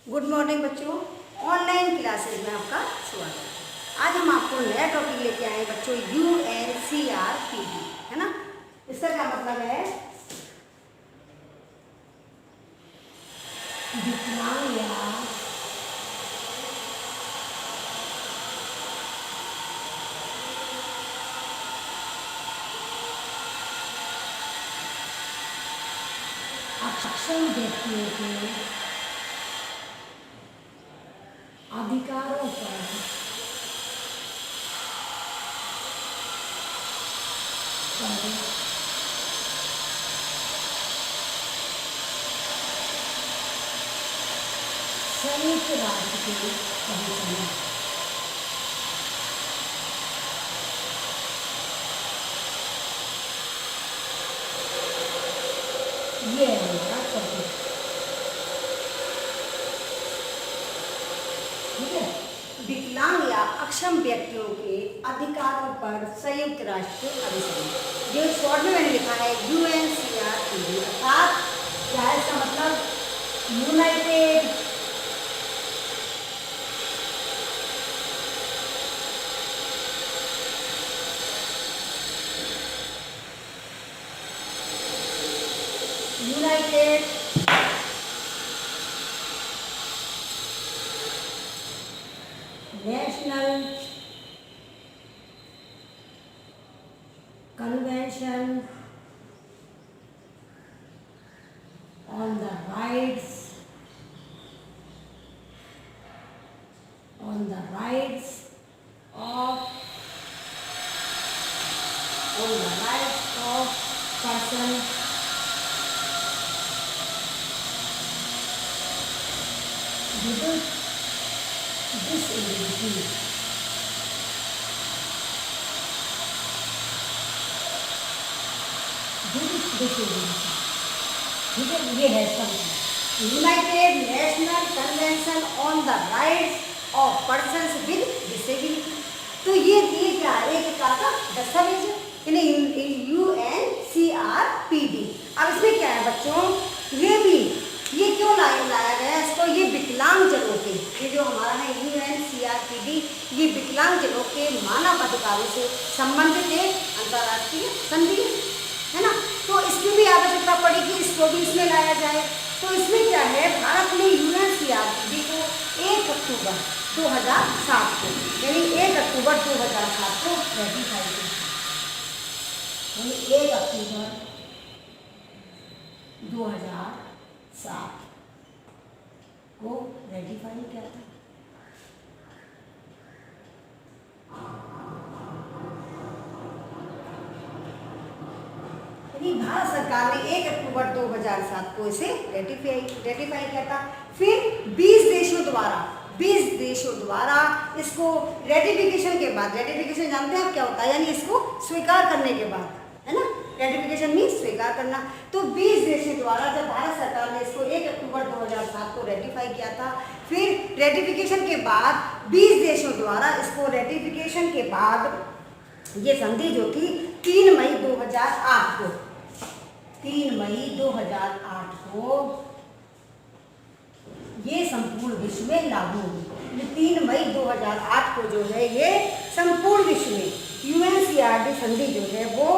Good morning बच्चों, online classes में आपका स्वागत है। आज हम आपको नया टॉपिक लेके आए बच्चों, UNCRPD, है ना। इसका क्या मतलब है? विकलांग या अक्षम व्यक्तियों के अधिकारों पर संयुक्त राष्ट्र के अधिकारी ये है हमारा टॉपिक, ठीक है। विकलांग या अक्षम व्यक्तियों के अधिकारों पर संयुक्त राष्ट्र अधिसंधि, जो शॉर्ट में मैंने लिखा है UNCRPD, अर्थात क्या है इसका मतलब? United national convention on the rights of person with disability, ठीक है। ये है United national convention on the rights of persons with disability. तो ये क्या है? एक प्रकार का दस्तावेज है, UNCRPD। अब इसमें क्या है बच्चों? ये क्यों लाया गया इसको? ये विकलांग जनों के, ये जो हमारा है UNCRPD, ये विकलांग जनों के मानव अधिकारों से संबंधित एक अंतर्राष्ट्रीय संधि है ना। तो इसकी भी आवश्यकता पड़ेगी, इसको भी इसमें लाया जाए। तो इसमें क्या है? भारत ने UNCRPD को 1 अक्टूबर 2007 को, यानी 1 अक्टूबर 2007 को रेटिफाई किया, यानी 1 अक्टूबर 2007 को रेटिफाई किया था। भारत सरकार ने 1 अक्टूबर 2007 को इसे रेटिफाई किया था। फिर 20 देशों द्वारा इसको रेटिफिकेशन के बाद, रेटिफिकेशन जानते हैं आप क्या होता है? यानी इसको स्वीकार करने के बाद, है ना। रेटिफिकेशन मीन्स स्वीकार करना। तो 20 देशों द्वारा जब भारत सरकार ने इसको 1 अक्टूबर 2007 को रेटिफाई किया था, फिर रेटिफिकेशन के बाद 20 देशों द्वारा इसको रेटिफिकेशन के बाद ये संधि जो थी 3 मई 2008 को, 3 मई 2008 को ये संपूर्ण विश्व में लागू हुई। 3 मई 2008 को जो है ये संपूर्ण विश्व में UNCRPD संधि जो है वो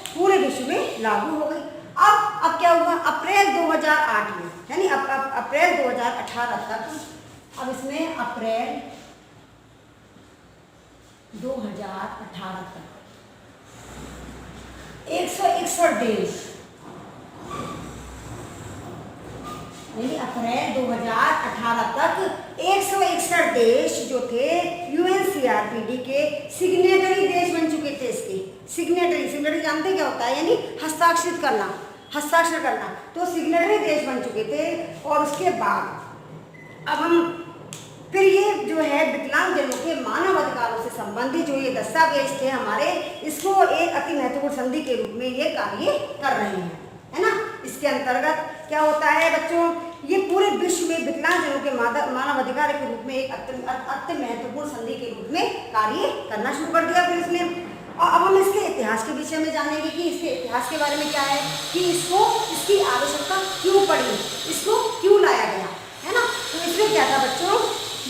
पूरे विश्व में लागू हो गई। अब क्या हुआ? अप्रैल 2008 में, यानी अप्रैल 2018 तक, अब इसमें अप्रैल 2018 तक 161 देश, यानी अप्रैल 2018 तक 161 देश जो थे UNCRPD के सिग्नेटरी देश बन चुके थे। इसके सिग्नेटरी जानते क्या होता है? यानी हस्ताक्षर करना। तो सिग्नेटरी देश बन चुके थे। और उसके बाद अब हम फिर ये जो है विकलांग जनों के मानव अधिकारों से संबंधित जो ये दस्तावेज थे हमारे, इसको एक अति महत्वपूर्ण संधि के रूप में ये कार्य कर रहे हैं, है ना। इसके अंतर्गत क्या होता है बच्चों? ये पूरे विश्व में विकलांग जनों के मानव अधिकार के रूप में एक अति महत्वपूर्ण संधि के रूप में कार्य करना शुरू कर दिया फिर इसने। और अब हम इसके इतिहास के विषय में जानेंगे कि इसके इतिहास के बारे में क्या है, कि इसकी आवश्यकता क्यों पड़ी, इसको क्यों लाया गया, है ना। तो इसमें क्या था बच्चों,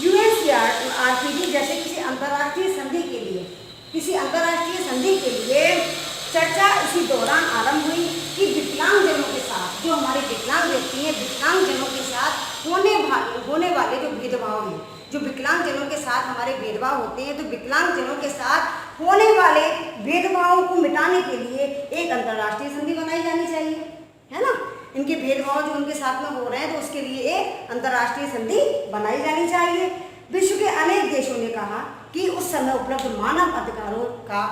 यूएनसीआरपीडी जैसे किसी अंतर्राष्ट्रीय संधि के लिए, किसी अंतर्राष्ट्रीय संधि के लिए चर्चा इसी दौरान आरंभ हुई कि विकलांगजनों के साथ, जो हमारे विकलांग व्यक्ति हैं, विकलांगजनों के साथ होने वाले जो भेदभाव हैं, जो विकलांगजनों के साथ हमारे भेदभाव होते हैं, तो विकलांगजनों के साथ होने वाले भेदभावों को मिटाने के लिए एक अंतर्राष्ट्रीय संधि बनाई जानी चाहिए, है ना। इनके भेदभाव जो उनके साथ में हो रहे हैं, तो उसके लिए एक अंतर्राष्ट्रीय संधि बनाई जानी चाहिए। विश्व के अनेक देशों ने कहा कि उस समय उपलब्ध मानव अधिकारों का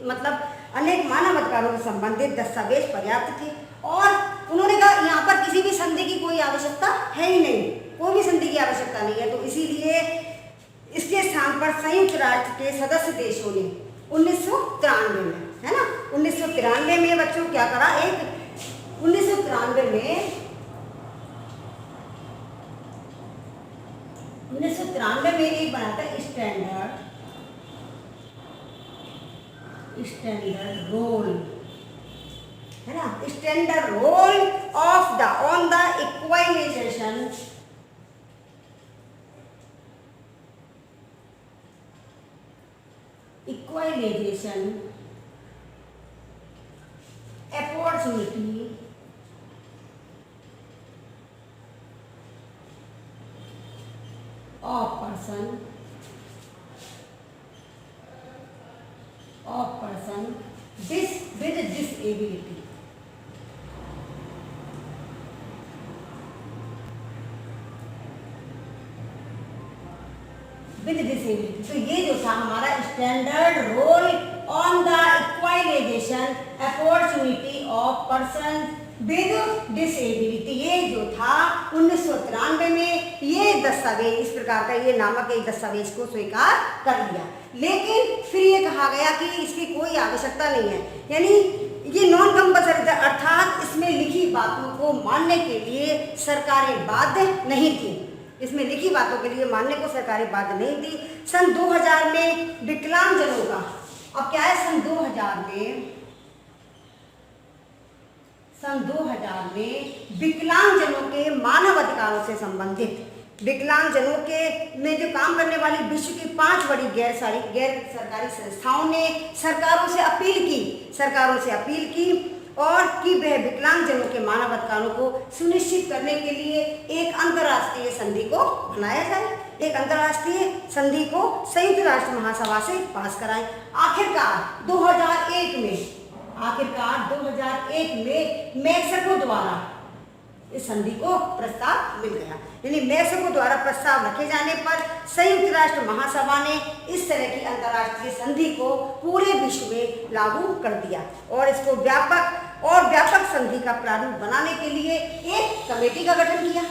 मतलब अनेक मानव अधिकारों से संबंधित दस्तावेज पर्याप्त थे, और उन्होंने कहा यहाँ पर किसी भी संधि की कोई आवश्यकता है ही नहीं, कोई भी संधि की आवश्यकता नहीं है। तो इसीलिए इसके स्थान पर संयुक्त राष्ट्र के सदस्य देशों ने 1993 में, है ना, 1993 में बच्चों क्या करा, एक 1993 में एक बना था स्टैंडर्ड रोल, है ना, standard role of the on the equalisation opportunity of person with disability। तो ये जो था हमारा standard role on the equalisation opportunity of person with disability, ये जो था 1993 में ये दस्तावेज, इस प्रकार का ये नामक एक दस्तावेज को स्वीकार कर लिया। लेकिन फिर ये कहा गया कि इसकी कोई आवश्यकता नहीं है, यानी ये नॉन कंपल्सरी था, अर्थात इसमें लिखी बातों को मानने के लिए सरकारें बाध्य नहीं थी, इसमें लिखी बातों के लिए मानने को सरकारें बाध्य नहीं थी। सन 2000 में विकलांगजनों का, अब क्या है, सन 2000 में विकलांगजनों के मानव अधिकारों से संबंधित, विकलांगजनों के में जो काम करने वाली विश्व की 5 बड़ी गैर सरकारी संस्थाओं ने सरकारों से अपील की और कि वह विकलांगजनों के मानव अधिकारों को सुनिश्चित करने के लिए एक अंतर्राष्ट्रीय संधि को बनाया जाए, एक अंतर्राष्ट्रीय संधि को संयुक्त राष्ट्र महासभा से पास कराएं। आखिरकार 2001 में मैक्सिको द्वारा इस संधि को प्रस्ताव मिल गया, यानी मैक्सिको द्वारा प्रस्ताव रखे जाने पर संयुक्त राष्ट्र महासभा ने इस तरह की अंतर्राष्ट्रीय संधि को पूरे विश्व में लागू कर दिया और इसको व्यापक संधि का प्रारूप बनाने के लिए एक कमेटी का गठन किया,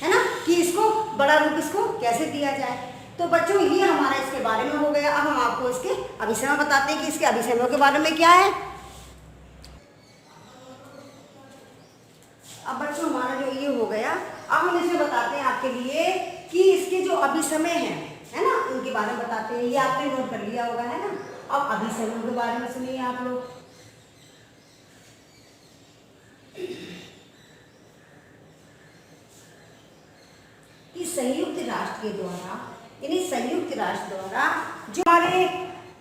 है ना, कि इसको बड़ा रूप इसको कैसे दिया जाए। तो बच्चों ये हमारा इसके बारे में हो गया। अब हम आपको इसके अभिसमय बताते हैं कि इसके अभिसमयों के बारे में क्या है। अब बच्चों हमारा जो ये हो गया, अब हम इसमें बताते हैं आपके लिए कि इसके जो अभिसमय हैं, है ना, उनके बारे में बताते हैं। ये आपने नोट कर लिया होगा, है ना। अब अभिसमयों के बारे में सुनिए आप लोग। कि संयुक्त राष्ट्र द्वारा जो हमारे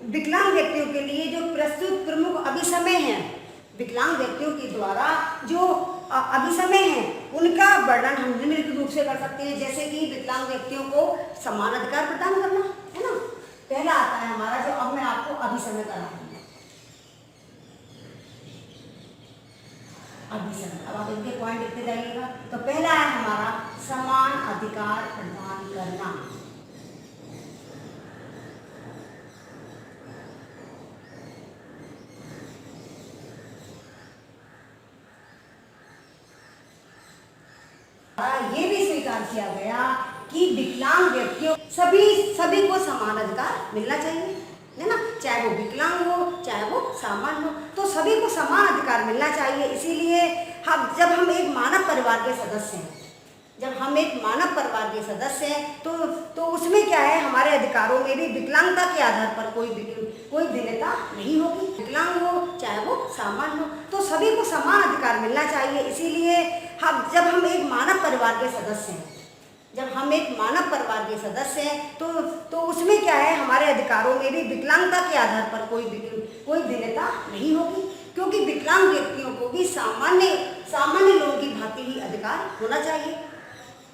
विकलांग व्यक्तियों के लिए जो प्रस्तुत प्रमुख अभिसमय हैं, विकलांग व्यक्तियों के द्वारा जो अभिसमय हैं, उनका वर्णन हम निम्नलिखित रूप से कर सकते हैं। जैसे कि विकलांग व्यक्तियों को समान अधिकार प्रदान करना, है ना, पहला आता है हमारा, जो अब मैं आपको अभिसमय कराऊंगा। अभिसमय, अब आप इनके पॉइंट लिखते जाइएगा। तो पहला है हमारा समान अधिकार प्रदान करना। ये भी स्वीकार किया गया कि विकलांग व्यक्तियों सभी को समान अधिकार मिलना चाहिए, है ना, चाहे वो विकलांग हो चाहे वो सामान्य हो, तो सभी को समान अधिकार मिलना चाहिए। इसीलिए जब हम एक मानव परिवार के सदस्य हैं, तो उसमें क्या है, हमारे अधिकारों में भी विकलांगता के आधार पर कोई भिन्नता नहीं होगी। विकलांग हो चाहे वो सामान्य हो, तो सभी को समान अधिकार मिलना चाहिए। इसीलिए जब हम एक मानव परिवार के सदस्य हैं, जब हम एक मानव परिवार के सदस्य हैं तो उसमें क्या है, हमारे अधिकारों में भी विकलांगता के आधार पर कोई भिन्नता नहीं होगी, क्योंकि विकलांग व्यक्तियों को भी सामान्य लोगों की भांति ही अधिकार होना चाहिए।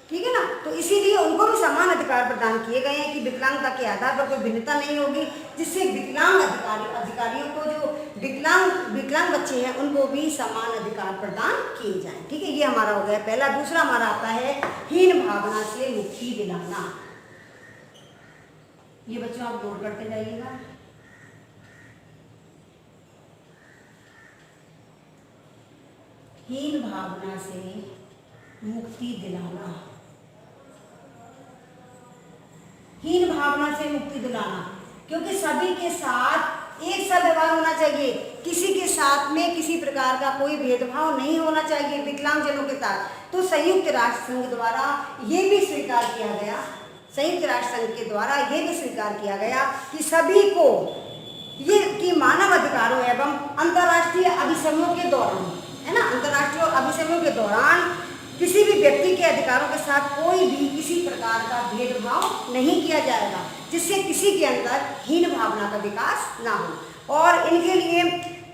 ठीक है ना, तो इसीलिए उनको भी समान अधिकार प्रदान किए गए हैं कि विकलांगता के आधार पर कोई भिन्नता नहीं होगी, जिससे विकलांग अधिकारियों को, जो विकलांग बच्चे हैं उनको भी समान अधिकार प्रदान किए जाएं। ठीक है, ये हमारा हो गया पहला। दूसरा हमारा आता है हीन भावना से मुक्ति दिलाना। ये बच्चों आप नोट करते जाइएगा। हीन भावना से मुक्ति दिलाना। हीन भावना से मुक्ति दिलाना, क्योंकि सभी के साथ एक सा व्यवहार होना चाहिए, किसी के साथ में किसी प्रकार का कोई भेदभाव नहीं होना चाहिए विकलांगजनों के साथ। तो संयुक्त राष्ट्र संघ द्वारा ये भी स्वीकार किया गया, संयुक्त राष्ट्र संघ के द्वारा ये भी स्वीकार किया गया कि सभी को ये कि मानव अधिकारों एवं अंतर्राष्ट्रीय अभिसमयों के दौरान, है ना, अंतर्राष्ट्रीय अभिसमयों के दौरान किसी भी व्यक्ति के अधिकारों के साथ कोई भी किसी प्रकार का भेदभाव नहीं किया जाएगा, जिससे किसी के अंदर हीन भावना का विकास ना हो। और इनके लिए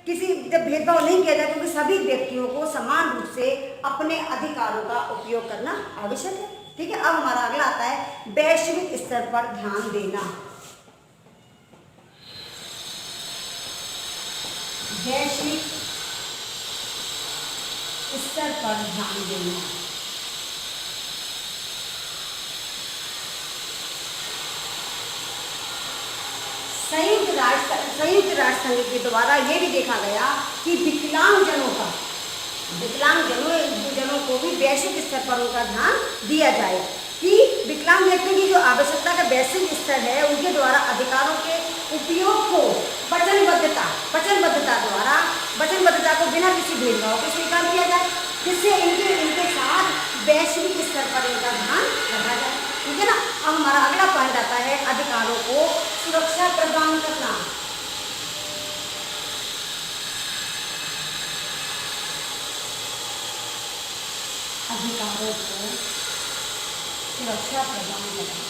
जब भेदभाव नहीं किया जाए, क्योंकि सभी व्यक्तियों को समान रूप से अपने अधिकारों का उपयोग करना आवश्यक है। ठीक है, अब हमारा अगला आता है वैश्विक स्तर पर ध्यान देना। वैश्विक स्तर पर ध्यान देना। संयुक्त राष्ट्र संघ के द्वारा ये भी देखा गया कि विकलांगजनों को भी वैश्विक स्तर पर उनका ध्यान दिया जाए, कि विकलांग व्यक्तियों की जो आवश्यकता का वैश्विक स्तर है, उनके द्वारा अधिकारों के उपयोग को वचनबद्धता को बिना किसी भेदभाव के स्वीकार किया जाए, जिससे इनके साथ वैश्विक स्तर पर इनका ध्यान रखा जाए। ठीक है ना, अब हमारा अगला पॉइंट आता है अधिकारों को सुरक्षा प्रदान करना। अधिकारों को सुरक्षा प्रदान करना।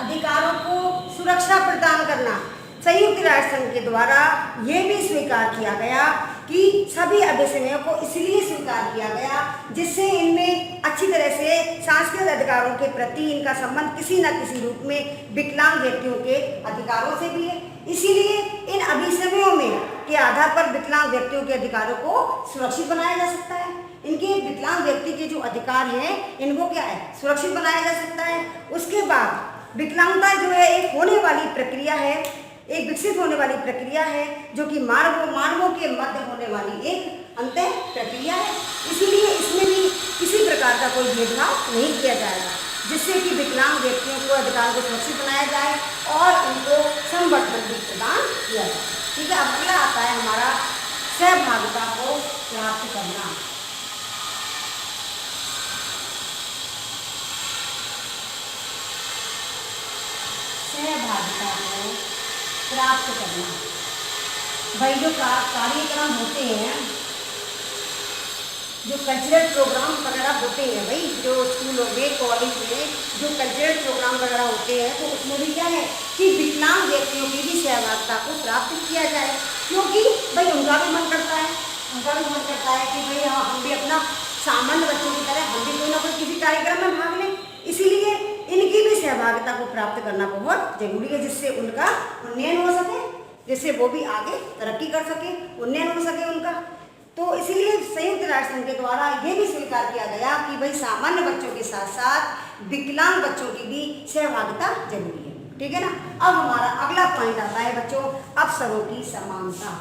अधिकारों को सुरक्षा प्रदान करना। संयुक्त राष्ट्र संघ के द्वारा यह भी स्वीकार किया गया कि सभी अभिसमयों को इसलिए स्वीकार किया गया जिससे इनमें अच्छी तरह से सांस्कृतिक अधिकारों के प्रति इनका संबंध किसी न किसी रूप में विकलांग व्यक्तियों के अधिकारों से भी है। इसीलिए इन अभिसमयों में के आधार पर विकलांग व्यक्तियों के अधिकारों को सुरक्षित बनाया जा सकता है। इनके विकलांग व्यक्ति के जो अधिकार हैं इनको क्या है, सुरक्षित बनाया जा सकता है। उसके बाद विकलांगता जो है एक होने वाली प्रक्रिया है, एक विकसित होने वाली प्रक्रिया है, जो कि मानवों के मध्य होने वाली एक अंतः प्रक्रिया है। इसीलिए इसमें भी किसी प्रकार का कोई भेदभाव नहीं किया जाएगा, जिससे कि विकलांग व्यक्तियों को अधिकार को सुरक्षित बनाया जाए और उनको संवर्धन भी प्रदान किया जाए। ठीक है, अब अगला आता है हमारा सहभागिता को प्राप्त करना। सहभागिता को प्राप्त करना। भाई जो कार्यक्रम होते हैं, जो कल्चरल प्रोग्राम वगैरह होते हैं, भाई जो स्कूलों में कॉलेज में जो कल्चरल प्रोग्राम वगैरह होते हैं, तो उसमें भी क्या है कि विकलांग व्यक्तियों की भी सहभागिता को प्राप्त किया जाए, क्योंकि भाई उनका भी मन करता है कि भाई हाँ हम भी अपना सामान्य बच्चों की तरह हम भी कोई ना कोई किसी कार्यक्रम में भाग लें। इसीलिए इनकी भी सहभागिता को प्राप्त करना बहुत जरूरी है, जिससे उनका उन्नयन हो सके, जिससे वो भी आगे तरक्की कर सके, उन्नयन हो सके उनका। तो इसीलिए संयुक्त राष्ट्र संघ के द्वारा ये भी स्वीकार किया गया कि भाई सामान्य बच्चों के साथ साथ विकलांग बच्चों की भी सहभागिता जरूरी है। ठीक है ना, अब हमारा अगला पॉइंट आता है बच्चों अवसरों की समानता।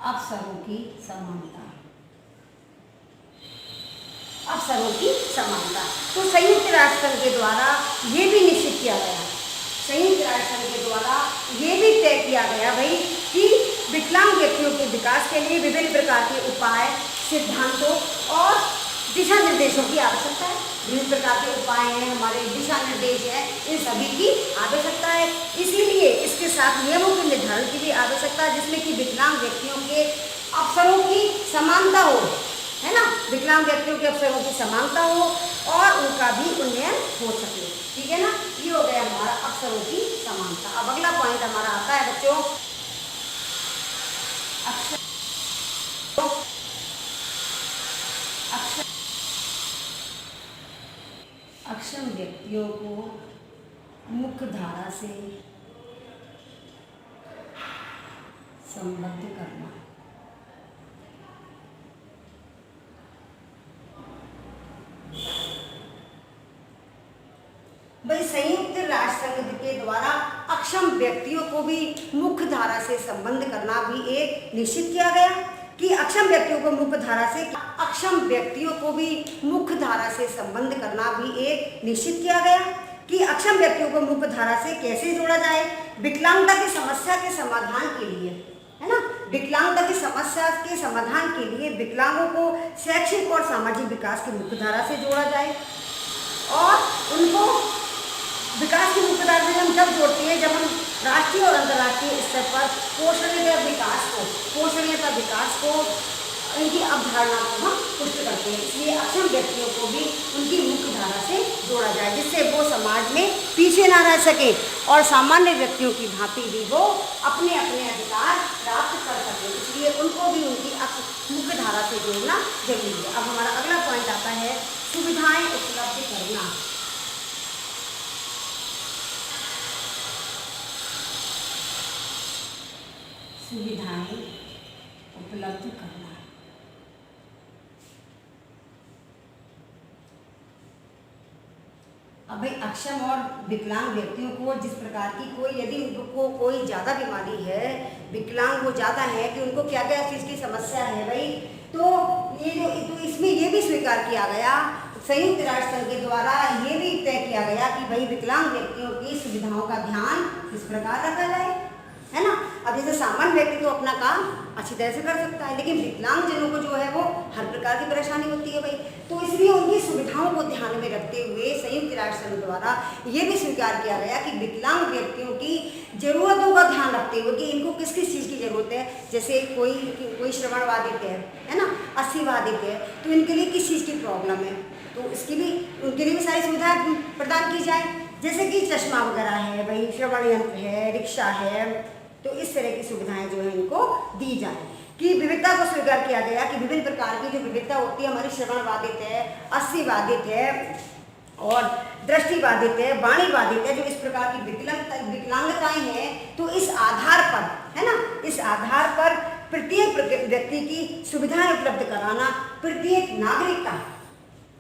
अवसरों की समानता। अवसरों की समानता। तो संयुक्त राष्ट्र संघ के द्वारा ये भी निश्चित किया गया, संयुक्त राष्ट्र संघ के द्वारा ये भी तय किया गया भाई कि विकलांग व्यक्तियों के विकास के लिए विभिन्न प्रकार के उपाय, सिद्धांतों और दिशा निर्देशों की आवश्यकता है। विभिन्न प्रकार के उपाय हैं, हमारे दिशा निर्देश हैं, इन सभी की आवश्यकता है। इसीलिए इसके साथ नियमों के निर्धारण की भी आवश्यकता है, जिसमें कि विकलांग व्यक्तियों के अवसरों की समानता हो, है ना, विकलांग व्यक्तियों के अवसरों की समानता हो और उनका भी उन्नयन हो सके। ठीक है ना, ये हो गया हमारा अवसरों की समानता। अब अगला पॉइंट हमारा आता है बच्चों, अक्षम व्यक्तियों को मुख्य धारा से संबद्ध करना। भाई संयुक्त राष्ट्र संघ के द्वारा अक्षम व्यक्तियों को भी मुख्य धारा से संबद्ध करना भी एक निश्चित किया गया कि अक्षम व्यक्तियों को मुख्य धारा से मुख्य धारा से संबद्ध करना भी एक निश्चित किया गया कि अक्षम व्यक्तियों को मुख्य धारा से कैसे जोड़ा जाए, विकलांगता की समस्या के समाधान के लिए, है ना, विकलांगता की समस्या के समाधान के लिए विकलांगों को शैक्षिक और सामाजिक विकास की मुख्य धारा से जोड़ा जाए। और उनको विकास की मुख्य धारा से हम जब जोड़ते हैं जब हम राष्ट्रीय और अंतर्राष्ट्रीय स्तर पर पोषणीयता विकास को इनकी अवधारणा को हम पुष्ट करते हैं। इसलिए अक्षम व्यक्तियों को भी उनकी मुख्य धारा से जोड़ा जाए, जिससे वो समाज में पीछे ना रह सके और सामान्य व्यक्तियों की भांति भी वो अपने अपने अधिकार प्राप्त कर सके। इसलिए उनको भी उनकी मुख्य धारा से जोड़ना जरूरी है। अब हमारा अगला पॉइंट आता है सुविधाएं उपलब्ध करना। सुविधाएं उपलब्ध करना। अब भाई अक्षम और विकलांग व्यक्तियों को जिस प्रकार की यदि उनको कोई ज़्यादा बीमारी है, विकलांग वो ज़्यादा है कि उनको क्या क्या चीज़ की समस्या है भाई, तो इसमें ये भी स्वीकार किया गया, संयुक्त राष्ट्र संघ के द्वारा ये भी तय किया गया कि भाई विकलांग व्यक्तियों की सुविधाओं का ध्यान किस प्रकार रखा जाए, है ना। अब जैसे सामान्य व्यक्ति तो अपना काम अच्छी तरह से कर सकता है, लेकिन विकलांगजनों को जो है वो हर प्रकार की परेशानी होती है भाई, तो इसलिए उनकी सुविधाओं को ध्यान में रखते हुए संयुक्त राष्ट्र संघ द्वारा ये भी स्वीकार किया गया कि विकलांग व्यक्तियों की जरूरतों का ध्यान रखते हुए कि इनको किस किस चीज़ की जरूरत है, जैसे कोई श्रवण बाधित है ना, अस्थि बाधित है, तो इनके लिए किस चीज़ की प्रॉब्लम है, तो उनके लिए भी सारी सुविधाएं प्रदान की जाए, जैसे कि चश्मा वगैरह है भाई, श्रवण यंत्र है, रिक्शा है, तो इस तरह की सुविधाएं जो है इनको दी जाए। कि विविधता को स्वीकार किया गया कि विभिन्न प्रकार की जो विविधता होती है, हमारी श्रवण बाधित है, अस्थि बाधित है और दृष्टि बाधित है, वाणी बाधित है, जो इस प्रकार की विकलांगताएं हैं, तो इस आधार पर, है ना, इस आधार पर प्रत्येक व्यक्ति की सुविधाएं उपलब्ध कराना प्रत्येक नागरिक का,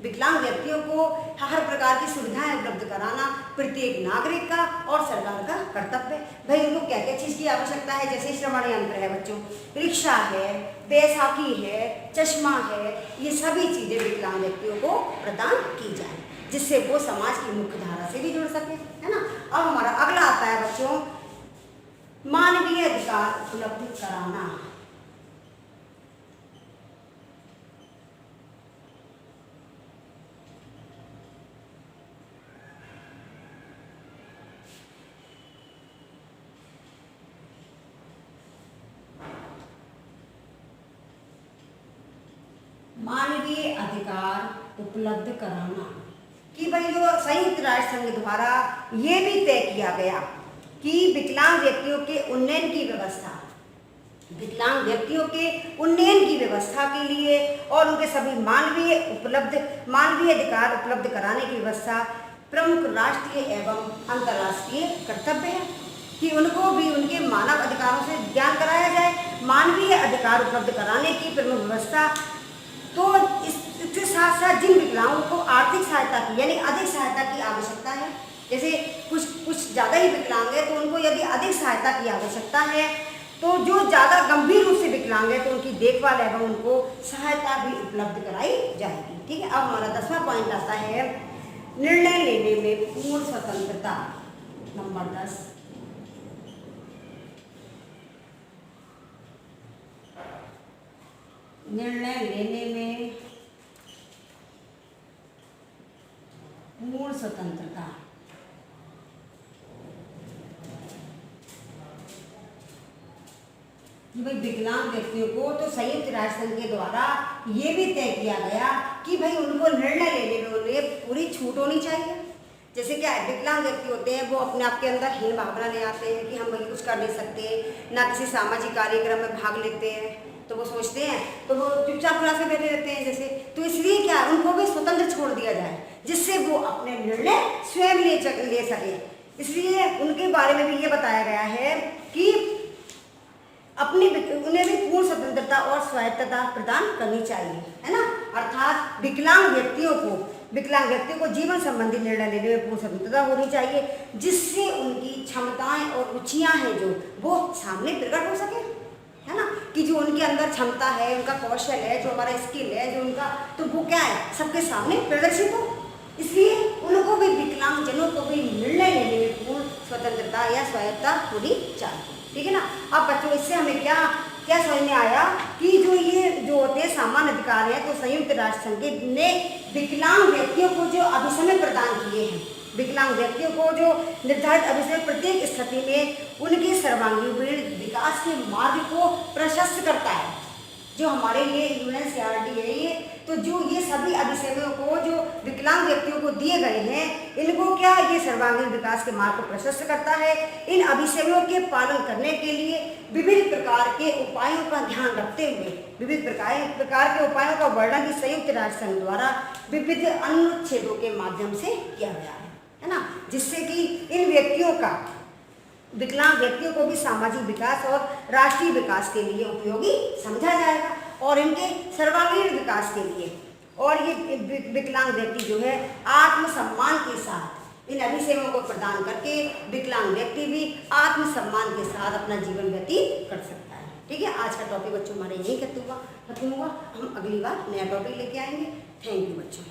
विकलांग व्यक्तियों को हर प्रकार की सुविधाएं उपलब्ध कराना प्रत्येक नागरिक का और सरकार का कर्तव्य है। भाई उनको क्या क्या चीज़ की आवश्यकता है, जैसे श्रवण यंत्र है बच्चों, रिक्शा है, बैसाखी है, चश्मा है, ये सभी चीज़ें विकलांग व्यक्तियों को प्रदान की जाए, जिससे वो समाज की मुख्य धारा से भी जुड़ सके, है ना। अब हमारा अगला आता है बच्चों मानवीय अधिकार उपलब्ध कराना। मानवीय अधिकार उपलब्ध कराना कि भाई जो संयुक्त राष्ट्र संघ द्वारा ये भी तय किया गया कि विकलांग व्यक्तियों के उन्नयन की व्यवस्था, विकलांग व्यक्तियों के उन्नयन की व्यवस्था के लिए और उनके सभी मानवीय अधिकार उपलब्ध कराने की व्यवस्था प्रमुख राष्ट्रीय एवं अंतर्राष्ट्रीय कर्तव्य है कि उनको भी उनके मानव अधिकारों से ज्ञान कराया जाए। मानवीय अधिकार उपलब्ध कराने की प्रमुख व्यवस्था, तो इसके साथ साथ जिन विकलांगों को आर्थिक सहायता की यानी अधिक सहायता की आवश्यकता है, जैसे कुछ ज़्यादा ही विकलांग है तो उनको यदि अधिक सहायता की आवश्यकता है, तो जो ज़्यादा गंभीर रूप से विकलांग है तो उनकी देखभाल एवं उनको सहायता भी उपलब्ध कराई जाएगी। ठीक है। अब हमारा 10वां पॉइंट आता है निर्णय लेने में पूर्ण स्वतंत्रता। नंबर 10, निर्णय लेने में पूर्ण स्वतंत्रता। भाई विकलांग व्यक्तियों को तो संयुक्त राष्ट्र संघ के द्वारा ये भी तय किया गया कि भाई उनको निर्णय लेने में उन्हें पूरी छूट होनी चाहिए। जैसे क्या विकलांग व्यक्ति होते हैं वो अपने आप के अंदर हीन भावना ले आते हैं कि हम भाई कुछ कर नहीं सकते, ना किसी सामाजिक कार्यक्रम में भाग लेते हैं, तो वो सोचते हैं तो वो चुपचाप क्लास में बैठे रहते हैं जैसे। तो इसलिए क्या उनको भी स्वतंत्र छोड़ दिया जाए जिससे वो अपने निर्णय स्वयं ले सके। इसलिए उनके बारे में भी ये बताया गया है कि उन्हें भी पूर्ण स्वतंत्रता और स्वायत्तता प्रदान करनी चाहिए, है ना। अर्थात विकलांग व्यक्तियों को जीवन संबंधी निर्णय लेने में पूर्ण स्वतंत्रता होनी चाहिए जिससे उनकी क्षमताएं और रुचियां हैं जो वो सामने प्रकट हो सके, है ना। कि जो उनके अंदर क्षमता है, उनका कौशल है, जो हमारा स्किल है, जो उनका, तो वो क्या है सबके सामने प्रदर्शित हो। इसलिए उनको भी विकलांगजनों को भी निर्णय लेने में पूर्ण स्वतंत्रता या स्वायत्तता होनी चाहिए, ठीक है ना। अब बच्चों इससे हमें क्या समझ में आया कि ये जो होते हैं सामान्य अधिकार है, तो संयुक्त राष्ट्र संघ ने विकलांग व्यक्तियों को जो अभिसमय प्रदान किए हैं, विकलांग व्यक्तियों को जो निर्धारित अभिसमय प्रत्येक स्थिति में उनके सर्वांगीण विकास के मार्ग को प्रशस्त करता है। जो हमारे ये UNCERT है ये, तो जो ये सभी अभिसमयों को जो विकलांग व्यक्तियों को दिए गए हैं, इनको क्या ये सर्वांगीण विकास के मार्ग को प्रशस्त करता है। इन अभिसमयों के पालन करने के लिए विभिन्न प्रकार के उपायों का ध्यान रखते हुए विभिन्न प्रकार के उपायों का वर्णन भी संयुक्त राष्ट्र संघ द्वारा विविध अनुच्छेदों के माध्यम से किया गया है ना, जिससे कि इन विकलांग व्यक्तियों को भी सामाजिक विकास और राष्ट्रीय विकास के लिए उपयोगी समझा जाएगा और इनके सर्वांगीण विकास के लिए। और ये विकलांग व्यक्ति जो है आत्मसम्मान के साथ इन अभिसमयों को प्रदान करके विकलांग व्यक्ति भी आत्मसम्मान के साथ अपना जीवन व्यतीत कर सकता है, ठीक है। आज का टॉपिक बच्चों हमारे यही खत्म हुआ। हम अगली बार नया टॉपिक लेके आएंगे। थैंक यू बच्चों।